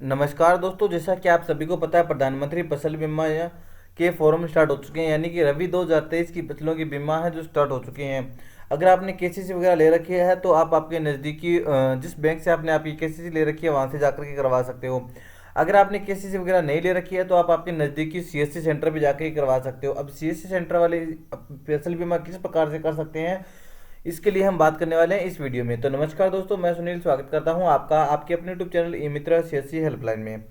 नमस्कार दोस्तों, जैसा कि आप सभी को पता है प्रधानमंत्री फसल बीमा के फॉर्म स्टार्ट हो चुके हैं। यानी कि रबी 2023 की फसलों की बीमा है जो स्टार्ट हो चुकी हैं। अगर आपने केसीसी वगैरह ले रखी है तो आप आपके नज़दीकी जिस बैंक से आपने आपकी केसीसी ले रखी है वहाँ से जाकर के करवा सकते हो। अगर आपने केसीसी वगैरह नहीं ले रखी है तो आप आपके नज़दीकी सीएससी सेंटर भी जाकर ही करवा सकते हो। अब सीएससी सेंटर वाले फसल बीमा किस प्रकार से कर सकते हैं, इसके लिए हम बात करने वाले हैं इस वीडियो में। तो नमस्कार दोस्तों, मैं सुनील स्वागत करता हूं आपका आपके अपने यूट्यूब चैनल ई मित्र सीएससी हेल्पलाइन में।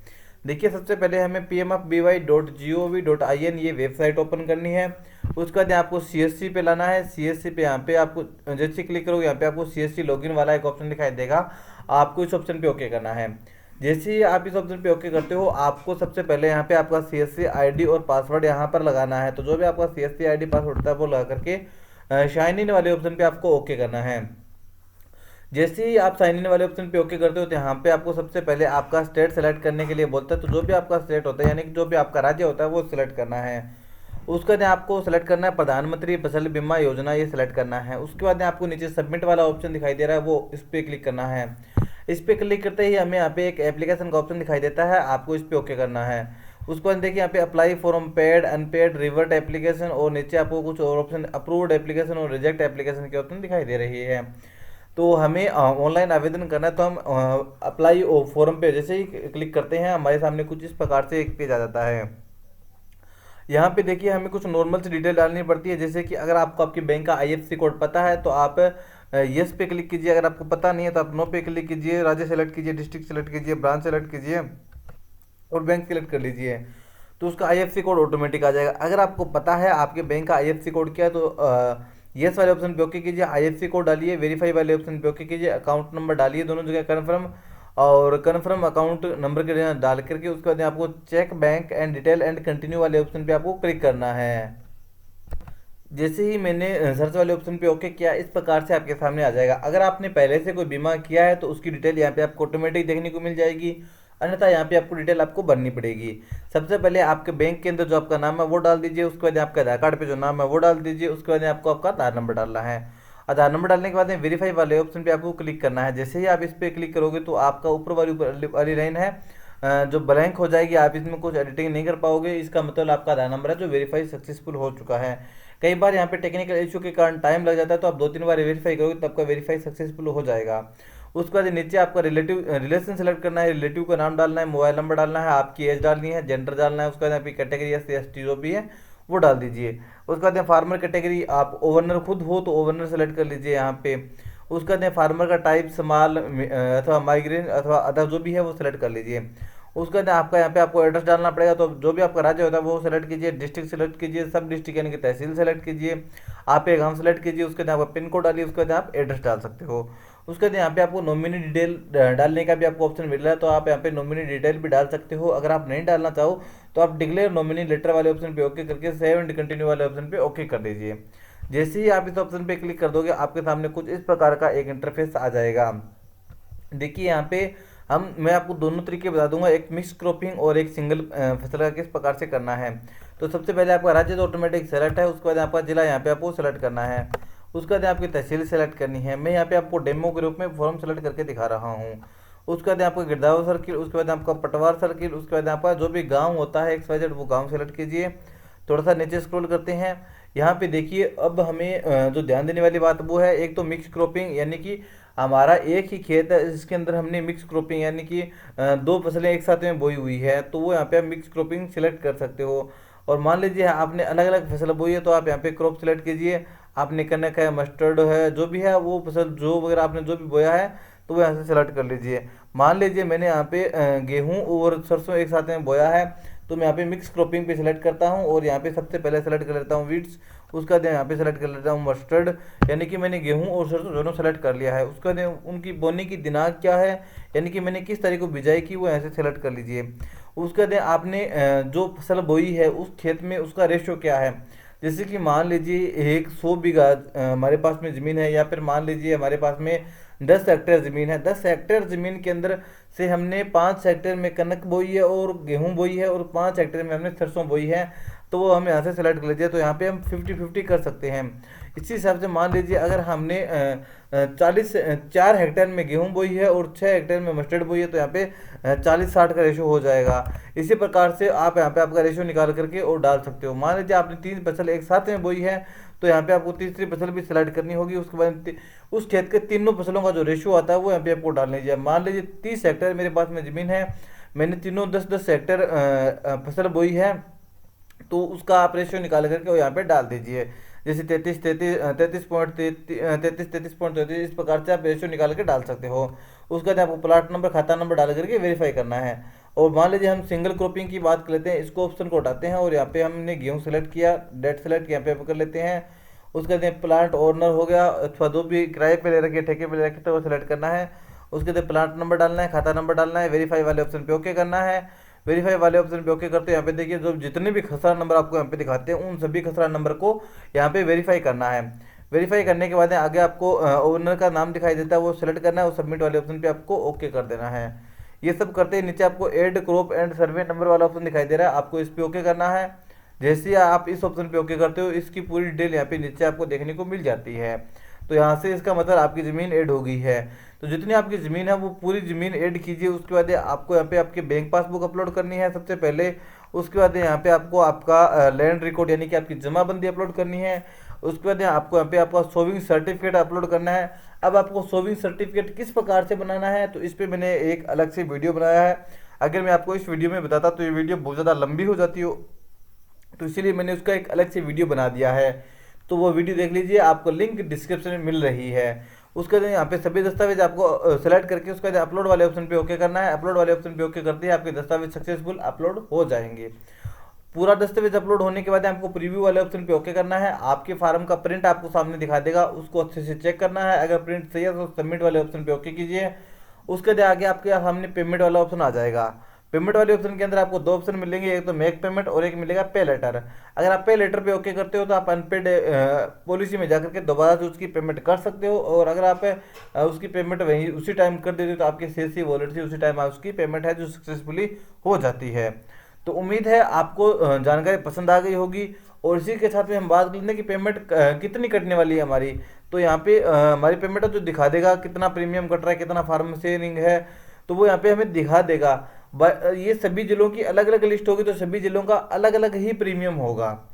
देखिए, सबसे पहले हमें pmfby.gov.in ये वेबसाइट ओपन करनी है। उसके बाद आपको सीएससी पे लाना है। सीएससी पे यहाँ पे आपको जैसे क्लिक करोगे यहाँ पे आपको सीएससी लॉगिन वाला एक ऑप्शन दिखाई देगा। आपको इस ऑप्शन पे ओके करना है। जैसे ही आप इस ऑप्शन पे ओके करते हो, आपको सबसे पहले यहाँ पे आपका सीएससी आईडी और पासवर्ड यहाँ पर लगाना है। तो जो भी आपका सीएससी आईडी पासवर्ड होता है वो लगा करके साइन इन वाले ऑप्शन पे आपको ओके करना है। जैसे ही आप साइन इन वाले ऑप्शन पे ओके करते हो तो यहाँ पे आपको सबसे पहले आपका स्टेट सेलेक्ट करने के लिए बोलता है। तो जो भी आपका स्टेट होता है यानी कि जो भी आपका राज्य होता है वो सिलेक्ट करना है। उसके बाद आपको सेलेक्ट करना है प्रधानमंत्री फसल बीमा योजना, ये सिलेक्ट करना है। उसके बाद आपको नीचे सबमिट वाला ऑप्शन दिखाई दे रहा है, वो इस पर क्लिक करना है। इस पर क्लिक करते ही हमें यहाँ पे एक एप्लीकेशन का ऑप्शन दिखाई देता है, आपको इस पर ओके करना है। उसके बाद देखिए यहाँ पे apply form paid unpaid revert application और नीचे आपको कुछ और ऑप्शन अप्रूव्ड एप्लीकेशन और रिजेक्ट एप्लीकेशन के ऑप्शन दिखाई दे रही है। तो हमें ऑनलाइन आवेदन करना है, तो हम अप्लाई फॉर्म पे जैसे ही क्लिक करते हैं हमारे सामने कुछ इस प्रकार से एक पेज आ जाता है। यहाँ पे देखिए हमें कुछ नॉर्मल सी डिटेल डालनी पड़ती है, जैसे कि अगर आपको आपके बैंक का आईएफएससी कोड पता है तो आप यस पे क्लिक कीजिए। अगर आपको पता नहीं है तो आप नो पे क्लिक कीजिए। राज्य सेलेक्ट कीजिए, डिस्ट्रिक्ट सेलेक्ट कीजिए, ब्रांच सेलेक्ट कीजिए और बैंक सेलेक्ट कर लीजिए। तो उसका आईएफएससी कोड ऑटोमेटिक आ जाएगा। अगर आपको पता है आपके बैंक का आईएफएससी कोड क्या है तो यस वाले ऑप्शन पे ओके कीजिए, आईएफएससी कोड डालिए, वेरीफाई वाले ऑप्शन पे ओके कीजिए, अकाउंट नंबर डालिए दोनों जगह कन्फर्म और कन्फर्म अकाउंट नंबर के लिए डाल करके उसके बाद आपको cheque bank and detail and continue वाले ऑप्शन पे आपको क्लिक करना है। जैसे ही मैंने सर्च वाले ऑप्शन पे ओके किया, इस प्रकार से आपके सामने आ जाएगा। अगर आपने पहले से कोई बीमा किया है तो उसकी डिटेल यहाँ पे आपको ऑटोमेटिक देखने को मिल जाएगी, अन्यथा यहाँ पे आपको डिटेल आपको भरनी पड़ेगी। सबसे पहले आपके बैंक के अंदर जो आपका नाम है वो डाल दीजिए। उसके बाद आपके आधार कार्ड पे जो नाम है वो डाल दीजिए। उसके बाद आपको आपका आधार नंबर डालना है। आधार नंबर डालने के बाद वेरीफाई वाले ऑप्शन पे आपको क्लिक करना है। जैसे ही आप इस पर क्लिक करोगे तो आपका ऊपर वाली लाइन है जो ब्लैंक हो जाएगी, आप इसमें कुछ एडिटिंग नहीं कर पाओगे। इसका मतलब आपका आधार नंबर है जो वेरीफाई सक्सेसफुल हो चुका है। कई बार यहाँ पे टेक्निकल इशू के कारण टाइम लग जाता है, तो आप 2-3 बार वेरीफाई करोगे तब आपका वेरीफाई सक्सेसफुल हो जाएगा। उसके बाद नीचे आपका रिलेशन सेलेक्ट करना है, रिलेटिव का नाम डालना है, मोबाइल नंबर डालना है, आपकी एज डालनी है, जेंडर डालना है। उसके बाद आपकी कैटेगरी SC ST जो भी है वो डाल दीजिए। उसके बाद फार्मर कैटेगरी, आप ओवरनर खुद हो तो ओवरनर सेलेक्ट कर लीजिए यहाँ पे। उसके बाद फार्मर का टाइप स्मॉल अथवा माइग्रेन अथवा अदर जो भी है वो सिलेक्ट कर लीजिए। उसके बाद आपका यहाँ पे आपको एड्रेस डालना पड़ेगा, तो जो भी आपका राज्य होता है वो सेलेक्ट कीजिए, डिस्ट्रिक्ट सेलेक्ट कीजिए, सब डिस्ट्रिक्ट यानी कि तहसील सेलेक्ट कीजिए, आप एक गाँव सेलेक्ट कीजिए। उसके बाद आपका पिन कोड डालिए, उसके बाद आप एड्रेस डाल सकते हो। उसके बाद यहाँ पे आपको नॉमिनी डिटेल डालने का भी आपको ऑप्शन मिल रहा है, तो आप यहाँ पे नॉमिनी डिटेल भी डाल सकते हो। अगर आप नहीं डालना चाहो तो आप डिक्लेयर नॉमिनी लेटर वाले ऑप्शन पे ओके करके सेव एंड कंटिन्यू वाले ऑप्शन पे ओके कर दीजिए। जैसे ही आप इस ऑप्शन पे क्लिक कर दोगे आपके सामने कुछ इस प्रकार का एक इंटरफेस आ जाएगा। देखिए यहाँ पे मैं आपको दोनों तरीके बता दूंगा, एक मिक्स क्रॉपिंग और एक सिंगल फसल का किस प्रकार से करना है। तो सबसे पहले आपका राज्य तो ऑटोमेटिक सेलेक्ट है। उसके बाद आपका जिला यहाँ पे आपको सेलेक्ट करना है। उसके बाद आपकी तहसील सेलेक्ट करनी है। मैं यहाँ पे आपको डेमो के रूप में फॉर्म सेलेक्ट करके दिखा रहा हूँ। उसके बाद आपका गिरदावर सर्किल, उसके बाद आपका पटवार सर्किल, उसके बाद आपका जो भी गाँव होता है XYZ वो गाँव सेलेक्ट कीजिए। थोड़ा सा नीचे स्क्रॉल करते हैं। यहाँ पे देखिए अब हमें जो ध्यान देने वाली बात वो है, एक तो मिक्स क्रॉपिंग यानी कि हमारा एक ही खेत है जिसके अंदर हमने मिक्स क्रॉपिंग यानी कि दो फसलें एक साथ में बोई हुई है, तो वो यहाँ पे आप मिक्स क्रॉपिंग सिलेक्ट कर सकते हो। और मान लीजिए आपने अलग अलग फसल बोई है तो आप यहाँ पे क्रॉप सिलेक्ट कीजिए। आपने कनक है, मस्टर्ड है, जो भी है वो फसल जो वगैरह आपने जो भी बोया है तो वो यहाँ से सेलेक्ट कर लीजिए। मान लीजिए मैंने यहाँ पे गेहूँ और सरसों एक साथ में बोया है, तो मैं यहाँ पे मिक्स क्रॉपिंग पे सिलेक्ट करता हूँ और यहाँ पे सबसे पहले सेलेक्ट कर लेता हूँ वीड्स। उसका बाद यहाँ पे सेलेक्ट कर लेता हूँ मस्टर्ड, यानी कि मैंने गेहूं और सरसों दोनों सेलेक्ट कर लिया है। उसका बाद उनकी बोने की दिनांक क्या है, यानी कि मैंने किस तारीख को बिजाई की, वो यहाँ से सेलेक्ट कर लीजिए। उसका बाद आपने जो फसल बोई है उस खेत में उसका रेशो क्या है। जैसे कि मान लीजिए एक 100 बीघा हमारे पास में ज़मीन है, या फिर मान लीजिए हमारे पास में 10 हेक्टेयर ज़मीन है। 10 हेक्टेयर ज़मीन के अंदर से हमने 5 हेक्टेयर में कनक बोई है और गेहूं बोई है और 5 हेक्टेयर में हमने सरसों बोई है। तो वो हम यहाँ से सेलेक्ट कर लीजिए। तो यहाँ पे हम 50-50 कर सकते हैं। इसी हिसाब से मान लीजिए अगर हमने 4 हेक्टेयर में गेहूं बोई है और 6 हेक्टेयर में मस्टर्ड बोई है, तो यहाँ पे 40-60 का रेशो हो जाएगा। इसी प्रकार से आप यहाँ पे आपका रेशो निकाल करके और डाल सकते हो। मान लीजिए आपने 3 फसल एक साथ में बोई है, तो यहाँ पे आपको तीसरी फसल भी सेलेक्ट करनी होगी। उसके बाद उस खेत के तीनों फसलों का जो रेशो आता है वो यहाँ पे आपको डाल लीजिए। मान लीजिए 30 हेक्टेयर मेरे पास में ज़मीन है, मैंने तीनों 10-10 हेक्टेयर फसल बोई है, तो उसका आप रेशियो निकाल करके वो यहाँ पे डाल दीजिए। जैसे 33.33 इस प्रकार से आप रेशियो निकाल के डाल सकते हो। उसके बाद आपको प्लाट नंबर, खाता नंबर डाल करके वेरीफाई करना है। और मान लीजिए हम सिंगल क्रॉपिंग की बात कर लेते हैं, इसको ऑप्शन को उठाते हैं और यहाँ पे हमने गेहूँ सेलेक्ट किया, डेट सेलेक्ट यहाँ पे कर लेते हैं। उसके बाद प्लांट ओनर हो गया, अथवा जो भी किराए पे ले रखे, ठेके पे ले रखे, तो वो सेलेक्ट करना है। उसके बाद प्लांट नंबर डालना है, खाता नंबर डालना है, वेरीफाई वाले ऑप्शन पे ओके करना है। वेरीफाई वाले ऑप्शन पे ओके करते हैं। यहाँ पे देखिए जो जितने भी खसरा नंबर आपको यहाँ पे दिखाते हैं, उन सभी खसरा नंबर को यहाँ पे वेरीफाई करना है। वेरीफाई करने के बाद आगे आपको ओनर का नाम दिखाई देता है, वो सेलेक्ट करना है और सबमिट वाले ऑप्शन पे आपको ओके कर देना है। ये सब करते ही नीचे आपको add crop and survey number वाला ऑप्शन दिखाई दे रहा है, आपको इस पे ओके करना है। जैसे ही आप इस ऑप्शन पे ओके करते हो, इसकी पूरी डिटेल यहाँ पे नीचे आपको देखने को मिल जाती है। तो यहाँ से इसका मतलब आपकी ज़मीन ऐड हो गई है। तो जितनी आपकी ज़मीन है वो पूरी ज़मीन ऐड कीजिए। उसके बाद आपको यहाँ पे आपकी बैंक पासबुक अपलोड करनी है सबसे पहले। उसके बाद यहाँ पे आपको आपका लैंड रिकॉर्ड यानी कि आपकी जमाबंदी अपलोड करनी है। उसके बाद आपको यहाँ पे आपका सोविंग सर्टिफिकेट अपलोड करना है। अब आपको सोविंग सर्टिफिकेट किस प्रकार से बनाना है, तो इस पर मैंने एक अलग से वीडियो बनाया है। अगर मैं आपको इस वीडियो में बताता तो ये वीडियो बहुत ज़्यादा लंबी हो जाती हो, तो इसीलिए मैंने उसका एक अलग से वीडियो बना दिया है। तो वो वीडियो देख लीजिए, आपको लिंक डिस्क्रिप्शन में मिल रही है। उसके बाद यहाँ पे सभी दस्तावेज आपको सेलेक्ट करके उसके बाद अपलोड वाले ऑप्शन पे ओके करना है। अपलोड वाले ऑप्शन पे ओके करते ही आपके दस्तावेज सक्सेसफुल अपलोड हो जाएंगे। पूरा दस्तावेज अपलोड होने के बाद आपको प्रीव्यू वाले ऑप्शन पे ओके करना है। आपके फार्म का प्रिंट आपको सामने दिखा देगा, उसको अच्छे से चेक करना है। अगर प्रिंट सही है तो सबमिट वाले ऑप्शन पे ओके कीजिए। उसके बाद आगे आपके सामने पेमेंट वाला ऑप्शन आ जाएगा। पेमेंट वाले ऑप्शन के अंदर आपको 2 ऑप्शन मिलेंगे, एक तो मेक पेमेंट और एक मिलेगा पे लेटर। अगर आप पे लेटर पे ओके करते हो तो आप अनपेड पॉलिसी में जाकर के दोबारा से उसकी पेमेंट कर सकते हो। और अगर आप उसकी पेमेंट वहीं उसी टाइम कर देते हो तो आपके सीएससी वॉलेट से उसी टाइम आप उसकी पेमेंट है जो सक्सेसफुली हो जाती है। तो उम्मीद है आपको जानकारी पसंद आ गई होगी। और इसी के साथ में हम बात कर लेते हैं कि पेमेंट कितनी कटने वाली है हमारी। तो यहाँ पे हमारी पेमेंट जो दिखा देगा कितना प्रीमियम कट रहा है, कितना फार्म शेयरिंग है, तो वो यहाँ पे हमें दिखा देगा। ये सभी जिलों की अलग अलग लिस्ट होगी, तो सभी जिलों का अलग अलग ही प्रीमियम होगा।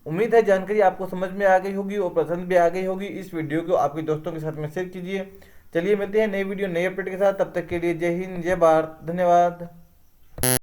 उम्मीद है जानकारी आपको समझ में आ गई होगी और पसंद भी आ गई होगी। इस वीडियो को आपके दोस्तों के साथ में शेयर कीजिए। चलिए मिलते हैं नई वीडियो नई अपडेट के साथ, तब तक के लिए जय हिंद जय भारत, धन्यवाद।